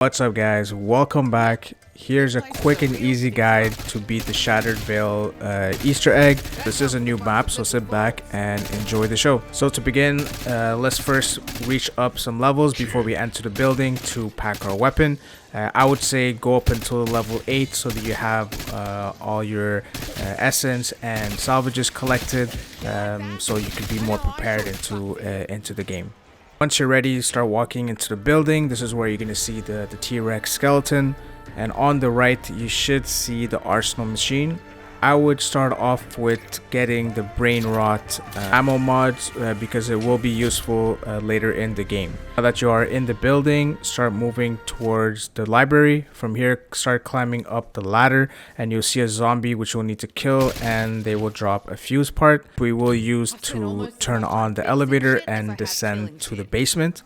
What's up guys, welcome back. Here's a quick and easy guide to beat the Shattered Veil Easter egg. This is a new map, so sit back and enjoy the show. So to begin, let's first reach up some levels before we enter the building to pack our weapon. I would say go up until level 8 so that you have all your essence and salvages collected, so you can be more prepared into the game. Once you're ready, start walking into the building. This is where you're going to see the T-Rex skeleton. And on the right, you should see the arsenal machine. I would start off with getting the brain rot ammo mods because it will be useful later in the game. Now that you are in the building, start moving towards the library. From here, start climbing up the ladder and you'll see a zombie which you'll need to kill, and they will drop a fuse part we will use to turn on the elevator and descend to the basement.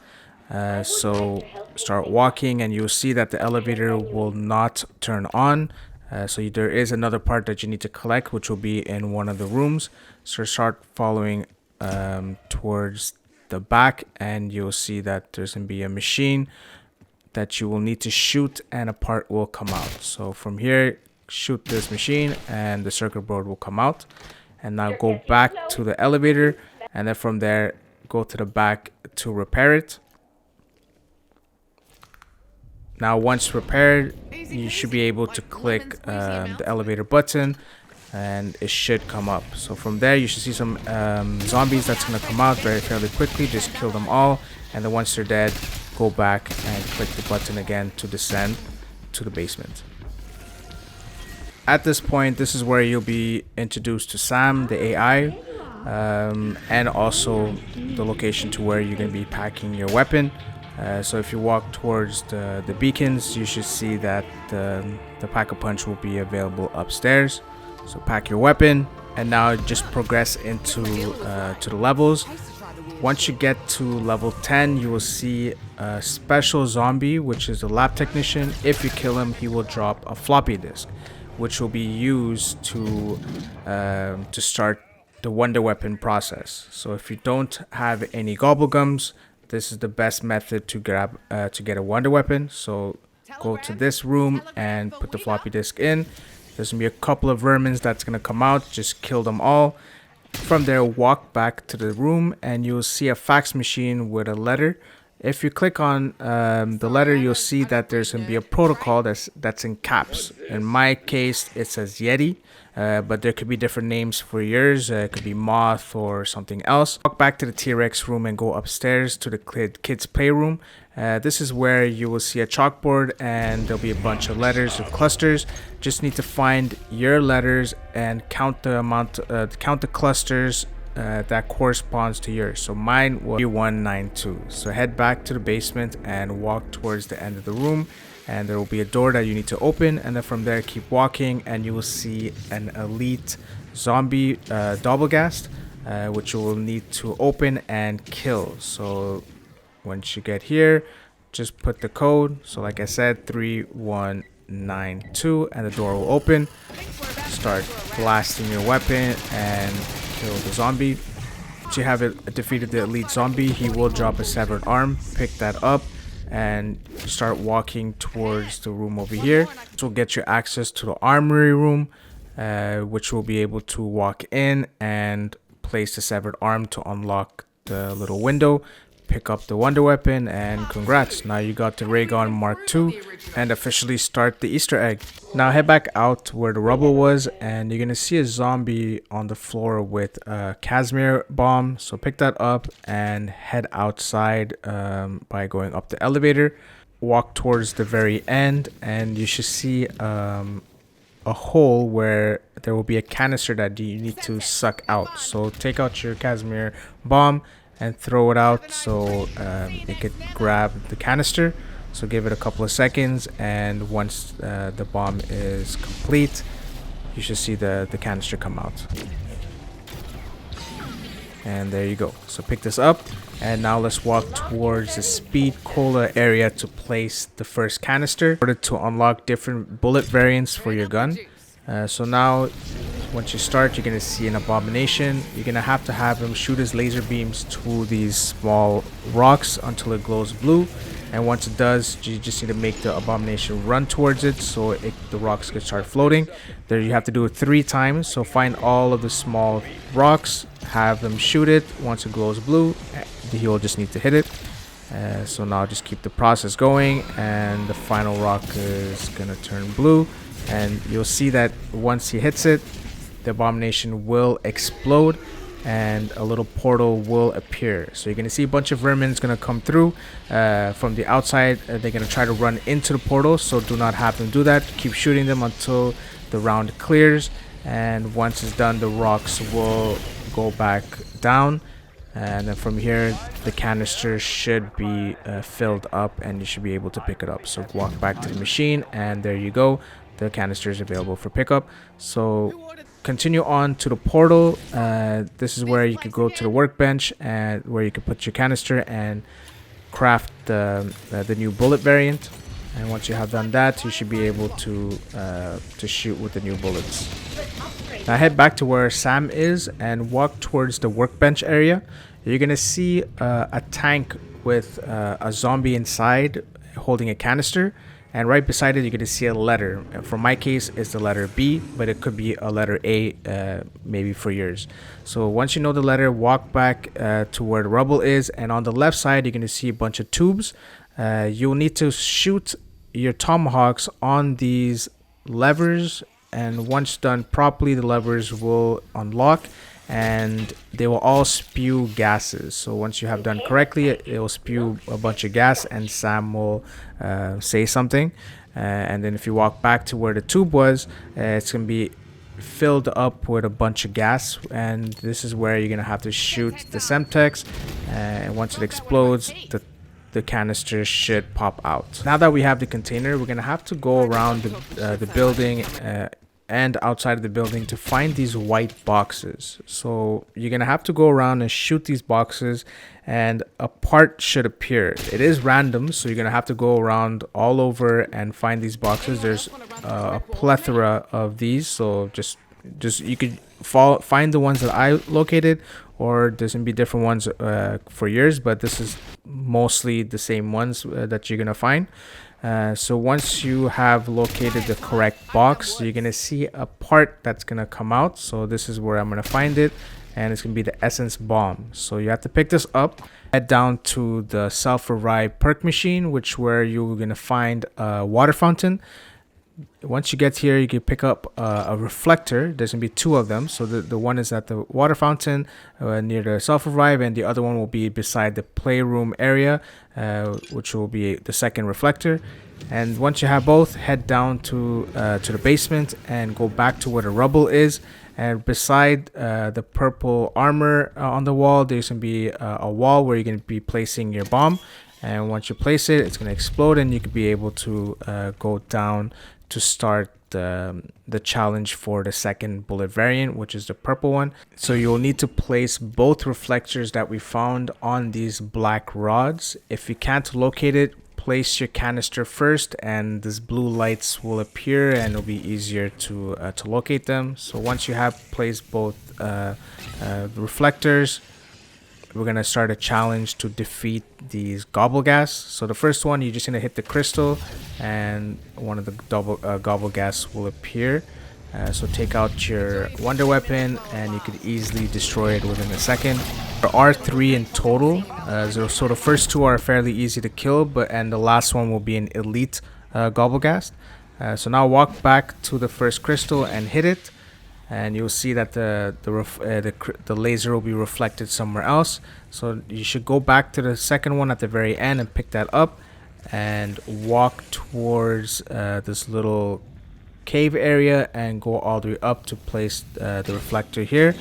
So start walking and you'll see that the elevator will not turn on. So there is another part that you need to collect, which will be in one of the rooms. So start following towards the back and you'll see that there's going to be a machine that you will need to shoot and a part will come out. So from here, shoot this machine and the circuit board will come out. And now go back to the elevator and then from there, go to the back to repair it. Now once repaired, you should be able to click the elevator button and it should come up. So from there you should see some zombies that's going to come out fairly quickly. Just kill them all, and then once they're dead, go back and click the button again to descend to the basement. At this point, this is where you'll be introduced to Sam, the AI, and also the location to where you're going to be packing your weapon. So if you walk towards the beacons, you should see that the pack-a-punch will be available upstairs. So pack your weapon and now just progress into to the levels. Once you get to level 10, you will see a special zombie, which is a lab technician. If you kill him, he will drop a floppy disk, which will be used to start the wonder weapon process. So if you don't have any gobblegums, this is the best method to grab to get a wonder weapon. So go to this room and put the floppy disk in. There's gonna be a couple of vermins that's gonna come out. Just kill them all. From there, walk back to the room and you'll see a fax machine with a letter. If you click on the letter, you'll see that there's gonna be a protocol that's in caps. In my case, it says Yeti. But there could be different names for yours. It could be Moth or something else. Walk back to the T-Rex room and go upstairs to the kids playroom. This is where you will see a chalkboard and there'll be a bunch of letters or clusters. Just need to find your letters and count the amount, count the clusters that corresponds to yours. So mine was 192. So head back to the basement and walk towards the end of the room, and there will be a door that you need to open, and then from there keep walking and you will see an elite zombie Doppelgast, which you will need to open and kill. So once you get here, just put the code, so like I said, 3192, and the door will open. Start blasting your weapon and kill the zombie. Once you have defeated the elite zombie, he will drop a severed arm. Pick that up and start walking towards the room over here. This will get you access to the armory room, which will be able to walk in and place the severed arm to unlock the little window. Pick up the wonder weapon, and congrats, now you got the RAYGUN Mark II and officially start the Easter egg. Now head back out where the rubble was and you're gonna see a zombie on the floor with a Casimir bomb. So pick that up and head outside by going up the elevator. Walk towards the very end and you should see a hole where there will be a canister that you need to suck out. So take out your Casimir bomb and throw it out so it could grab the canister. So give it a couple of seconds, and once the bomb is complete, you should see the canister come out. And there you go. So pick this up, and now let's walk towards the speed cola area to place the first canister in order to unlock different bullet variants for your gun. So now once you start, you're going to see an abomination. You're going to have him shoot his laser beams to these small rocks until it glows blue. And once it does, you just need to make the abomination run towards it so the rocks can start floating. There you have to do it 3 times. So find all of the small rocks, have them shoot it. Once it glows blue, he will just need to hit it. So now just keep the process going, and the final rock is gonna turn blue, and you'll see that once he hits it, the abomination will explode and a little portal will appear. So you're gonna see a bunch of vermin gonna come through from the outside. They're gonna try to run into the portal, so do not have them do that. Keep shooting them until the round clears, and once it's done, the rocks will go back down, and then from here the canister should be filled up and you should be able to pick it up. So walk back to the machine, and there you go, the canister is available for pickup. So continue on to the portal. This is where you could go to the workbench and where you can put your canister and craft the new bullet variant. And once you have done that, you should be able to shoot with the new bullets. Now head back to where Sam is and walk towards the workbench area. You're gonna see a tank with a zombie inside holding a canister, and right beside it you're gonna see a letter. For my case it's the letter B, but it could be a letter A maybe for yours. So once you know the letter, walk back to where the rubble is, and on the left side you're gonna see a bunch of tubes. You'll need to shoot your tomahawks on these levers, and once done properly the levers will unlock and they will all spew gases. So once you have done correctly, it will spew a bunch of gas and Sam will say something, and then if you walk back to where the tube was, it's gonna be filled up with a bunch of gas, and this is where you're gonna have to shoot the Semtex, and once it explodes, the canister should pop out. Now that we have the container, we're gonna have to go around the building and outside of the building to find these white boxes. So you're gonna have to go around and shoot these boxes, and a part should appear. It is random, so you're gonna have to go around all over and find these boxes. There's a plethora of these, so just you could find the ones that I located, or there's gonna be different ones for yours, but this is mostly the same ones that you're gonna find. So once you have located the correct box, you're gonna see a part that's gonna come out. So this is where I'm gonna find it, and it's gonna be the essence bomb. So you have to pick this up, head down to the self-revive perk machine, which where you're gonna find a water fountain. Once you get here, you can pick up a reflector. There's gonna be 2 of them. So the one is at the water fountain near the self-revive, and the other one will be beside the playroom area, which will be the second reflector. And once you have both, head down to the basement and go back to where the rubble is. And beside the purple armor on the wall, there's gonna be a wall where you're gonna be placing your bomb. And once you place it, it's gonna explode, and you could be able to go down to start the challenge for the second bullet variant, which is the purple one. So you'll need to place both reflectors that we found on these black rods. If you can't locate it, place your canister first, and these blue lights will appear, and it'll be easier to locate them. So once you have placed both reflectors, we're gonna start a challenge to defeat these gobblegas. So the first one, you're just gonna hit the crystal, and one of the gobblegas will appear. So take out your wonder weapon, and you could easily destroy it within a second. There are 3 in total. So the first 2 are fairly easy to kill, and the last one will be an elite gobblegast. So now walk back to the first crystal and hit it, and you'll see that the laser will be reflected somewhere else. So you should go back to the second one at the very end and pick that up, and walk towards this little cave area and go all the way up to place the reflector here.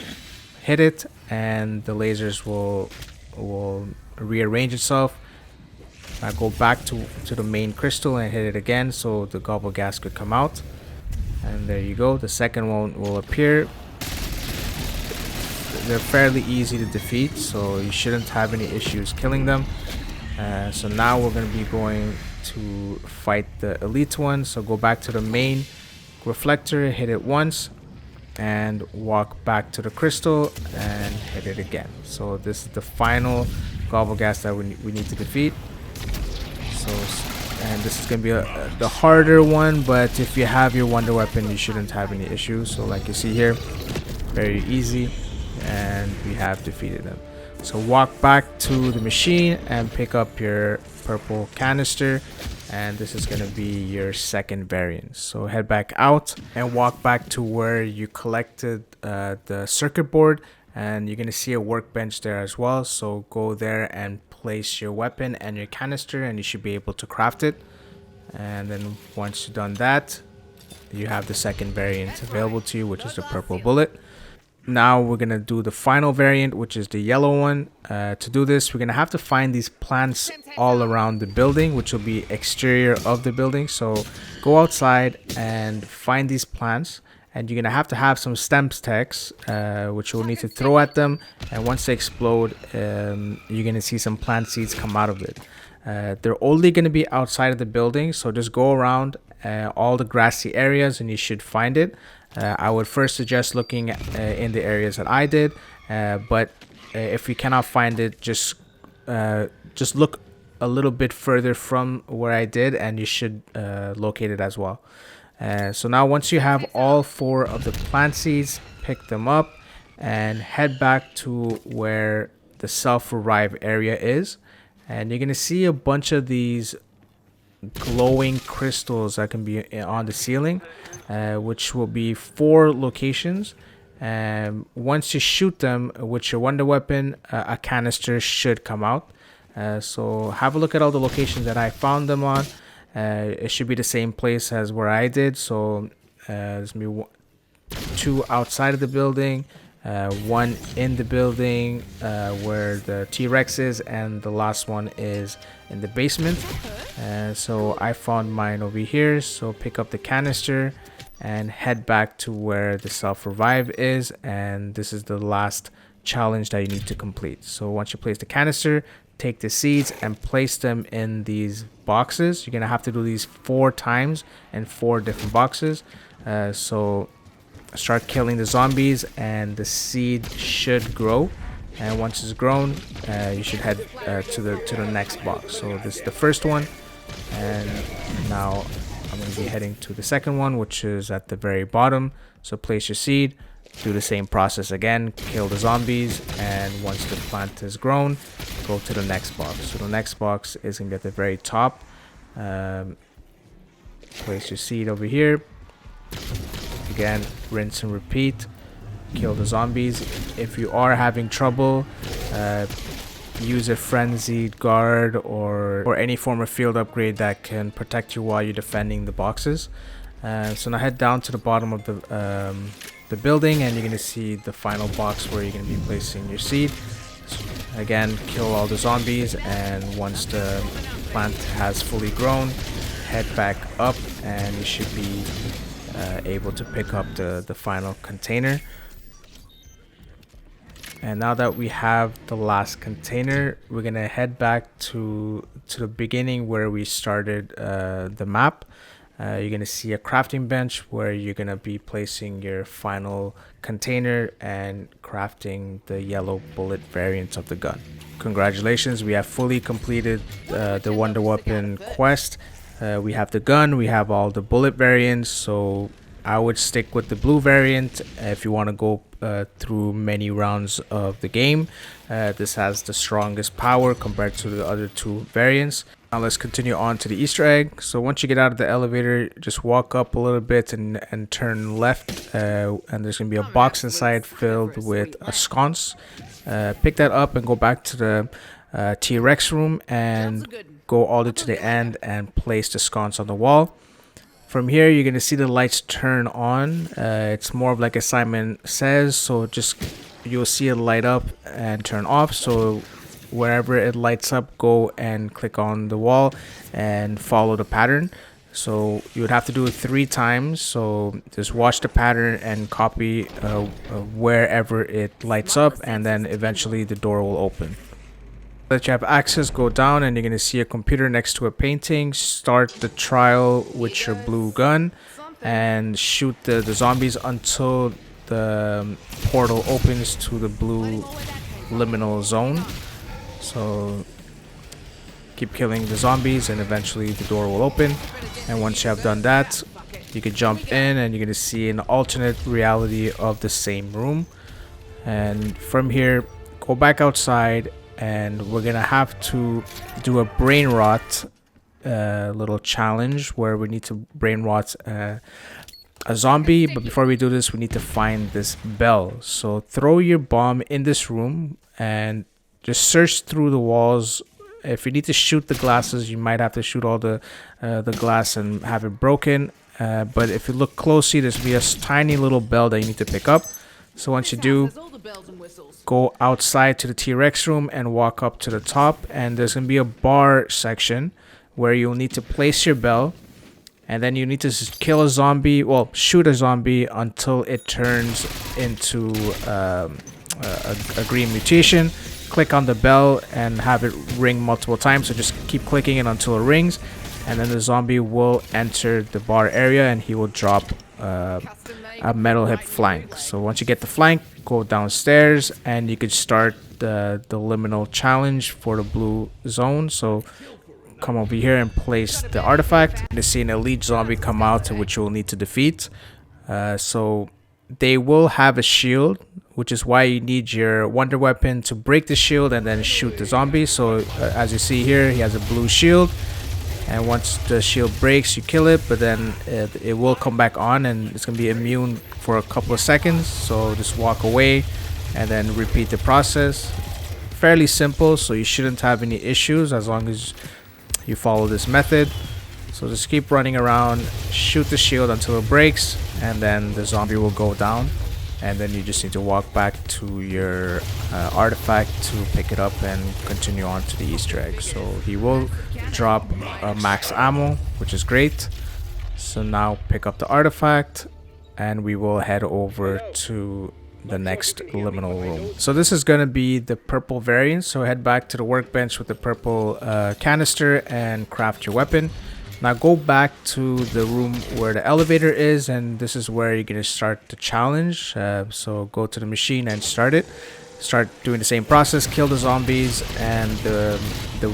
Hit it, and the lasers will rearrange itself. Now go back to the main crystal and hit it again, so the gobblegas could come out. And there you go, the second one will appear. They're fairly easy to defeat, so you shouldn't have any issues killing them. So now we're going to be going to fight the elite one. So go back to the main reflector, hit it once, and walk back to the crystal and hit it again. So this is the final gobblegas that we need to defeat. And this is gonna be the harder one, but if you have your wonder weapon, you shouldn't have any issues. So like you see here, very easy, and we have defeated them. So walk back to the machine and pick up your purple canister, and this is going to be your second variant. So head back out and walk back to where you collected the circuit board, and you're going to see a workbench there as well. So go there and place your weapon and your canister, and you should be able to craft it. And then once you've done that, you have the second variant available to you, which is the purple bullet. Now we're gonna do the final variant, which is the yellow one. To do this, we're gonna have to find these plants all around the building, which will be exterior of the building. So go outside and find these plants, and you're gonna have to have some stem stacks, which you'll need to throw at them, and once they explode, you're gonna see some plant seeds come out of it. They're only gonna be outside of the building, so just go around all the grassy areas and you should find it. I would first suggest looking in the areas that I did, but if you cannot find it, just look a little bit further from where I did, and you should locate it as well. So now once you have all 4 of the plant seeds, pick them up and head back to where the self-revive area is, and you're gonna see a bunch of these glowing crystals that can be on the ceiling, which will be 4 locations. And once you shoot them with your wonder weapon, a canister should come out. So have a look at all the locations that I found them on. It should be the same place as where I did. So there's me 2 outside of the building, 1 in the building where the T-Rex is, and the last one is in the basement. So I found mine over here, so pick up the canister and head back to where the self-revive is, and this is the last challenge that you need to complete. So once you place the canister, take the seeds and place them in these boxes. You're gonna have to do these 4 times in 4 different boxes. So start killing the zombies and the seed should grow, and once it's grown, you should head to the next box. So this is the first one, and now I'm going to be heading to the second one, which is at the very bottom. So place your seed, do the same process again, kill the zombies, and once the plant is grown, go to the next box. So the next box is going to be at the very top. Place your seed over here. Again, rinse and repeat, kill the zombies. If you are having trouble, use a frenzied guard or any form of field upgrade that can protect you while you're defending the boxes. So now head down to the bottom of the building, and you're going to see the final box where you're going to be placing your seed. So again, kill all the zombies, and once the plant has fully grown, head back up, and you should be able to pick up the final container. And now that we have the last container, we're gonna head back to the beginning where we started the map. You're gonna see a crafting bench where you're gonna be placing your final container and crafting the yellow bullet variant of the gun. Congratulations, we have fully completed the wonder weapon quest. We have the gun, we have all the bullet variants, so I would stick with the blue variant if you want to go through many rounds of the game. This has the strongest power compared to the other 2 variants. Now let's continue on to the Easter egg. So once you get out of the elevator, just walk up a little bit and turn left, and there's going to be a box inside filled with a sconce. Pick that up and go back to the T-Rex room and go all the way to the end and place the sconce on the wall. From here, you're going to see the lights turn on. It's more of like Simon says, so just you'll see it light up and turn off. So wherever it lights up, go and click on the wall and follow the pattern. So you would have to do it 3 times. So just watch the pattern and copy wherever it lights up, and then eventually the door will open. That you have access, go down and you're going to see a computer next to a painting. Start the trial with your blue gun and shoot the zombies until the portal opens to the blue liminal zone. So keep killing the zombies, and eventually the door will open. And once you have done that, you can jump in and you're going to see an alternate reality of the same room. And from here, go back outside, and we're going to have to do a brain rot little challenge where we need to brain rot a zombie. But before we do this, we need to find this bell. So throw your bomb in this room and just search through the walls. If you need to shoot the glasses, you might have to shoot all the glass and have it broken. But if you look closely, there's gonna be a tiny little bell that you need to pick up. So once you do, go outside to the T-Rex room and walk up to the top, and there's gonna be a bar section where you'll need to place your bell, and then you need to kill a zombie, well, shoot a zombie until it turns into a green mutation. Click on the bell and have it ring multiple times, so just keep clicking it until it rings, and then the zombie will enter the bar area and he will drop a metal hip flank. So once you get the flank, go downstairs and you could start the liminal challenge for the blue zone. So come over here and place the artifact to see an elite zombie come out, which you will need to defeat. So they will have a shield, which is why you need your wonder weapon to break the shield and then shoot the zombie. So as you see here, he has a blue shield, and once the shield breaks, you kill it, but then it will come back on and it's gonna be immune for a couple of seconds. So just walk away and then repeat the process. Fairly simple, so you shouldn't have any issues as long as you follow this method. So just keep running around, shoot the shield until it breaks, and then the zombie will go down, and then you just need to walk back to your artifact to pick it up and continue on to the Easter egg. So he will drop max ammo, which is great. So now pick up the artifact and we will head over to the next liminal room. So this is going to be the purple variant, so head back to the workbench with the purple canister and craft your weapon. Now go back to the room where the elevator is, and this is where you're going to start the challenge. So go to the machine and start it. Start doing the same process, kill the zombies, and the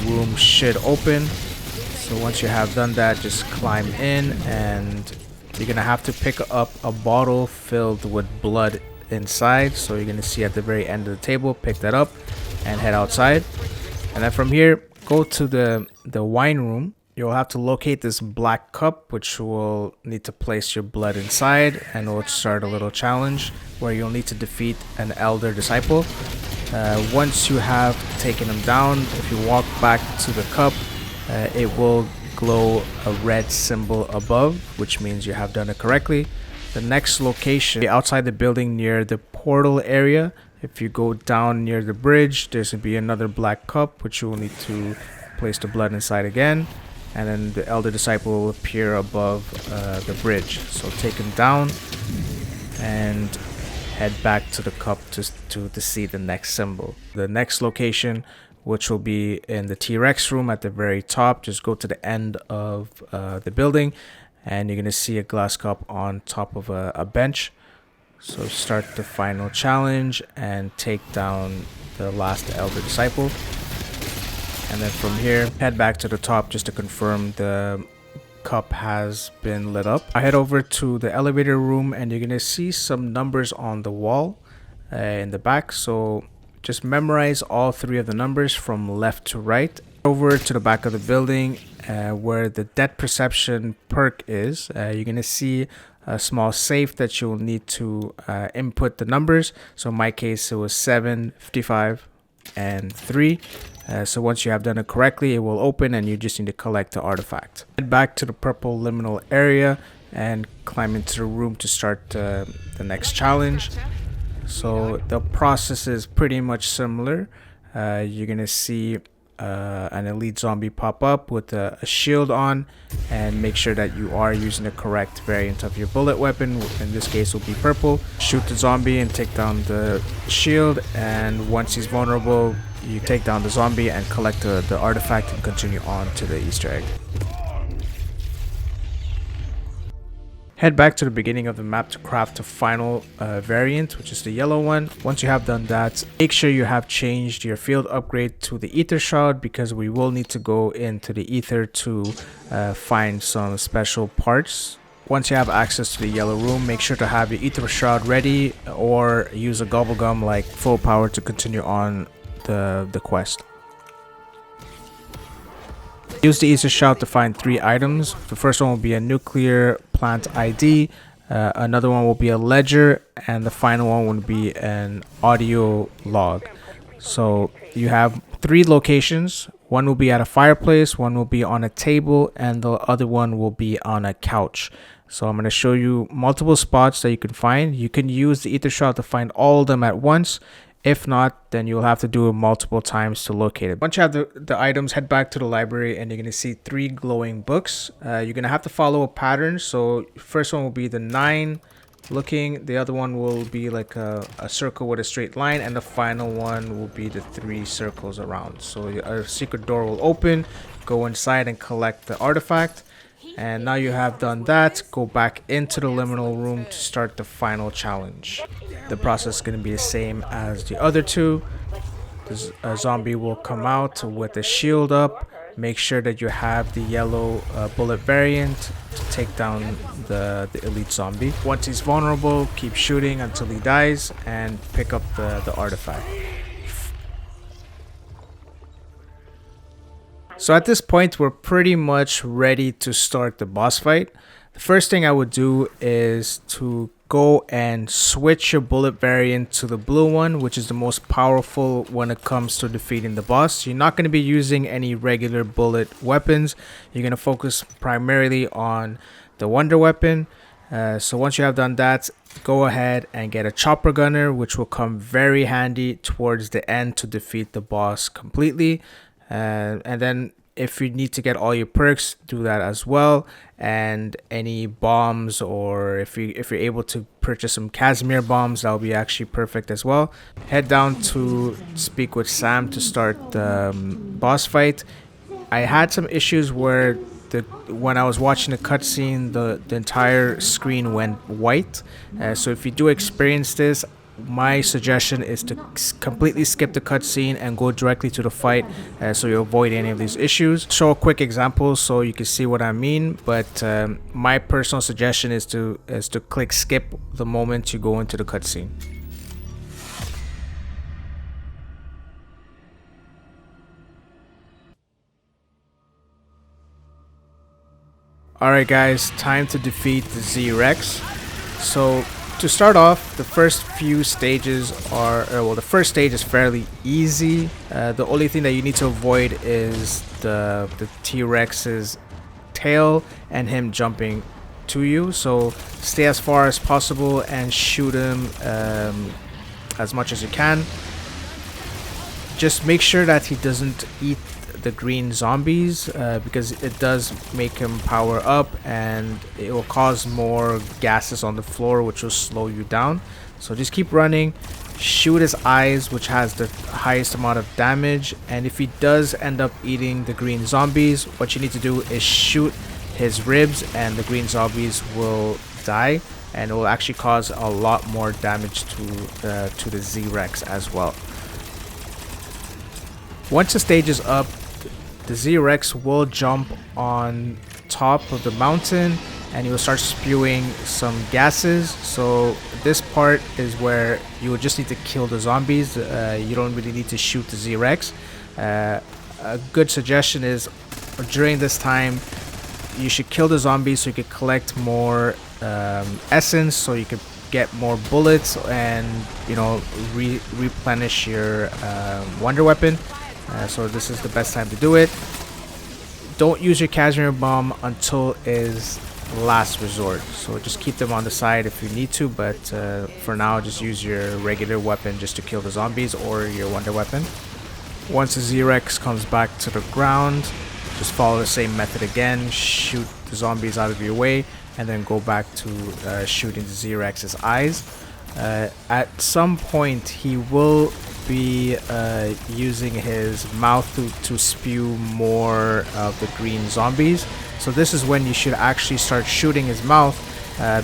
room should open. So once you have done that, just climb in, and you're going to have to pick up a bottle filled with blood inside. So you're going to see at the very end of the table, pick that up and head outside. And then from here, go to the wine room. You'll have to locate this black cup, which will need to place your blood inside, and it will start a little challenge where you'll need to defeat an elder disciple. Once you have taken him down, if you walk back to the cup, it will glow a red symbol above, which means you have done it correctly. The next location outside the building near the portal area. If you go down near the bridge, there's going to be another black cup, which you will need to place the blood inside again. And then the elder disciple will appear above the bridge. So take him down and head back to the cup to see the next symbol. The next location, which will be in the T-Rex room at the very top, just go to the end of the building and you're going to see a glass cup on top of a bench. So start the final challenge and take down the last elder disciple. And then from here, head back to the top just to confirm the cup has been lit up. I head over to the elevator room and you're going to see some numbers on the wall in the back. So just memorize all three of the numbers from left to right. Over to the back of the building where the death perception perk is, you're going to see a small safe that you'll need to input the numbers. So in my case, it was 7, 55, and 3. So once you have done it correctly, it will open and you just need to collect the artifact. Head back to the purple liminal area and climb into the room to start the next challenge. So the process is pretty much similar. You're going to see an elite zombie pop up with a shield on, and make sure that you are using the correct variant of your bullet weapon. In this case will be purple. Shoot the zombie and take down the shield, and once he's vulnerable, you take down the zombie and collect the artifact and continue on to the Easter egg. Head back to the beginning of the map to craft the final variant, which is the yellow one. Once you have done that, make sure you have changed your field upgrade to the ether shroud, because we will need to go into the ether to find some special parts. Once you have access to the yellow room, make sure to have your ether shroud ready, or use a gobblegum like full power to continue on the quest. Use the ether shroud to find 3 items. The first one will be a nuclear plant ID, another one will be a ledger, and the final one will be an audio log. So you have 3 locations. One will be at a fireplace, one will be on a table, and the other one will be on a couch. So I'm going to show you multiple spots that you can find. You can use the ether shroud to find all of them at once. If not, then you'll have to do it multiple times to locate it. Once you have the items, head back to the library and you're going to see 3 glowing books. You're going to have to follow a pattern. So first one will be the 9 looking. The other one will be like a circle with a straight line. And the final one will be the 3 circles around. So a secret door will open. Go inside and collect the artifact. And now you have done that, go back into the liminal room to start the final challenge. The process is going to be the same as the other 2. A zombie will come out with a shield up. Make sure that you have the yellow bullet variant to take down the elite zombie. Once he's vulnerable, keep shooting until he dies and pick up the artifact. So at this point, we're pretty much ready to start the boss fight. The first thing I would do is to go and switch your bullet variant to the blue one, which is the most powerful when it comes to defeating the boss. You're not going to be using any regular bullet weapons. You're going to focus primarily on the wonder weapon. So once you have done that, go ahead and get a chopper gunner, which will come very handy towards the end to defeat the boss completely. And then if you need to get all your perks, do that as well. And any bombs, or if you're able to purchase some Casimir bombs, that'll be actually perfect as well. Head down to speak with Sam to start the boss fight. I had some issues where when I was watching the cutscene, the entire screen went white. So if you do experience this, my suggestion is to completely skip the cutscene and go directly to the fight, so you avoid any of these issues. Show a quick example so you can see what I mean, but my personal suggestion is to click skip the moment you go into the cutscene. Alright guys, time to defeat the Z-Rex. So to start off, the first few stages are, the first stage is fairly easy. The only thing that you need to avoid is the T-Rex's tail and him jumping to you. So stay as far as possible and shoot him as much as you can. Just make sure that he doesn't eat the green zombies, because it does make him power up and it will cause more gases on the floor, which will slow you down. So just keep running, shoot his eyes, which has the highest amount of damage, and if he does end up eating the green zombies, what you need to do is shoot his ribs and the green zombies will die, and it will actually cause a lot more damage to the Z-Rex as well. Once the stage is up, the Z-Rex will jump on top of the mountain and he will start spewing some gases. So this part is where you will just need to kill the zombies. You don't really need to shoot the Z-Rex. A good suggestion is during this time you should kill the zombies so you can collect more essence, so you can get more bullets and, you know, replenish your wonder weapon. So this is the best time to do it. Don't use your Casimir bomb until is last resort. So just keep them on the side if you need to, but for now just use your regular weapon just to kill the zombies, or your wonder weapon. Once the Z-Rex comes back to the ground, just follow the same method again. Shoot the zombies out of your way and then go back to shooting the Z-Rex's eyes. At some point he will be using his mouth to spew more of the green zombies. So this is when you should actually start shooting his mouth,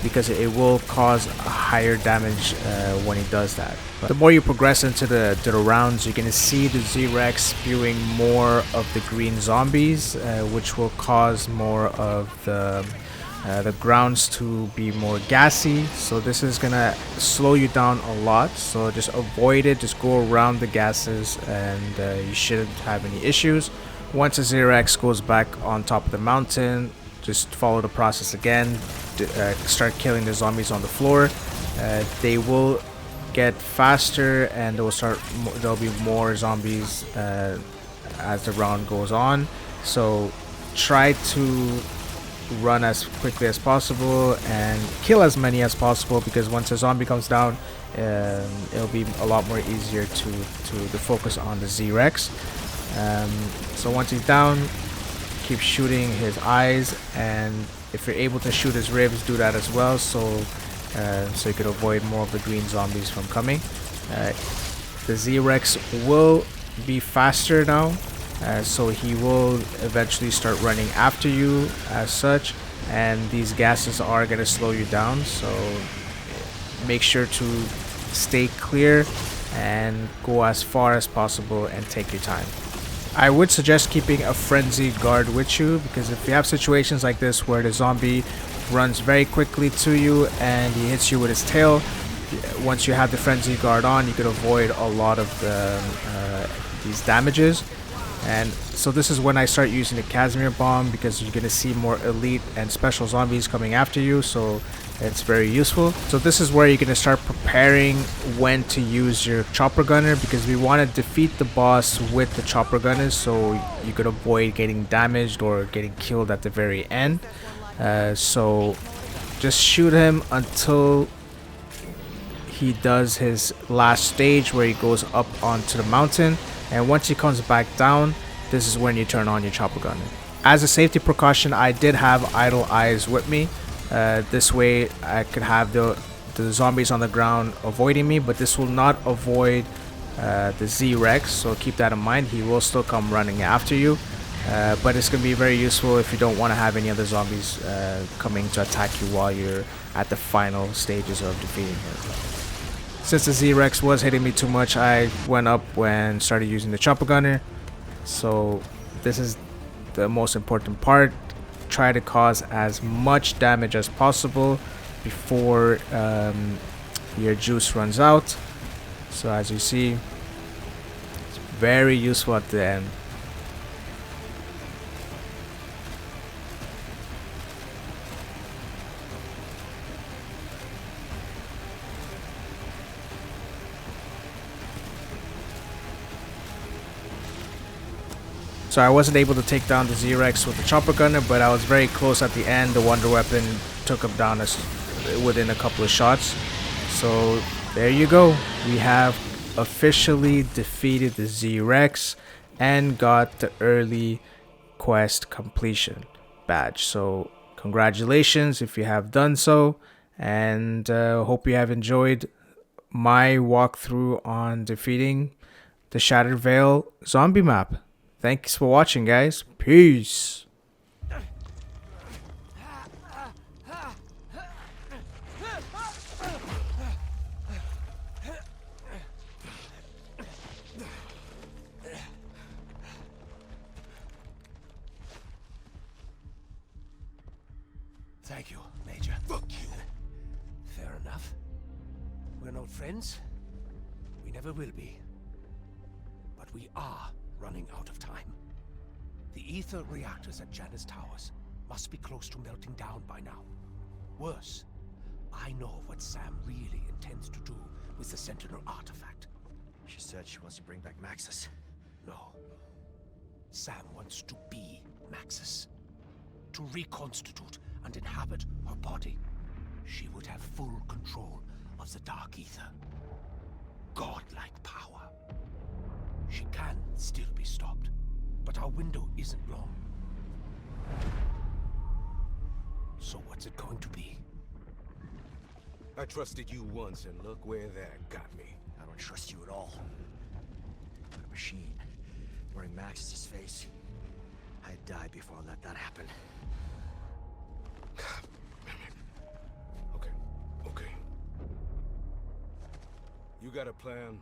because it will cause higher damage when he does that. But the more you progress into the rounds, you're gonna see the Z-Rex spewing more of the green zombies, which will cause more of the grounds to be more gassy. So this is gonna slow you down a lot, so just avoid it. Just go around the gases and you shouldn't have any issues. Once the Z-Rex goes back on top of the mountain, just follow the process again. Start killing the zombies on the floor. They will get faster and there'll be more zombies as the round goes on. So try to run as quickly as possible and kill as many as possible, because once a zombie comes down, it'll be a lot more easier to focus on the Z-Rex. So once he's down, keep shooting his eyes, and if you're able to shoot his ribs, do that as well, so you could avoid more of the green zombies from coming. The Z-Rex will be faster now, so he will eventually start running after you as such, and these gases are going to slow you down, so make sure to stay clear and go as far as possible and take your time. I would suggest keeping a frenzied guard with you, because if you have situations like this where the zombie runs very quickly to you and he hits you with his tail, once you have the frenzied guard on, you could avoid a lot of these damages. And so this is when I start using the Casimir bomb, because you're going to see more elite and special zombies coming after you, so it's very useful. So this is where you're going to start preparing when to use your chopper gunner, because we want to defeat the boss with the chopper gunner, so you could avoid getting damaged or getting killed at the very end. So just shoot him until he does his last stage where he goes up onto the mountain, and once he comes back down, this is when you turn on your chopper gunner. As a safety precaution, I did have idle eyes with me. This way I could have the zombies on the ground avoiding me, but this will not avoid the Z-Rex, so keep that in mind. He will still come running after you, but it's going to be very useful if you don't want to have any other zombies coming to attack you while you're at the final stages of defeating him. Since the Z-Rex was hitting me too much, I went up and started using the chopper gunner. So this is the most important part. Try to cause as much damage as possible before your juice runs out. So as you see, it's very useful at the end. So I wasn't able to take down the Z-Rex with the chopper gunner, but I was very close at the end. The wonder weapon took him down within a couple of shots. So there you go. We have officially defeated the Z-Rex and got the early quest completion badge. So congratulations if you have done so, and hope you have enjoyed my walkthrough on defeating the Shattered Veil zombie map. Thanks for watching, guys. Peace. Thank you, Major. Fuck you. Fair enough. We're not friends. We never will be. But we are running out of time. The ether reactors at Janus Towers must be close to melting down by now. Worse, I know what Sam really intends to do with the Sentinel artifact. She said she wants to bring back Maxis. No. Sam wants to be Maxis. To reconstitute and inhabit her body. She would have full control of the dark ether. Godlike power. She can still be stopped, but our window isn't long. So what's it going to be? I trusted you once, and look where that got me. I don't trust you at all. But a machine wearing Maxis' face. I'd die before I let that happen. got a plan?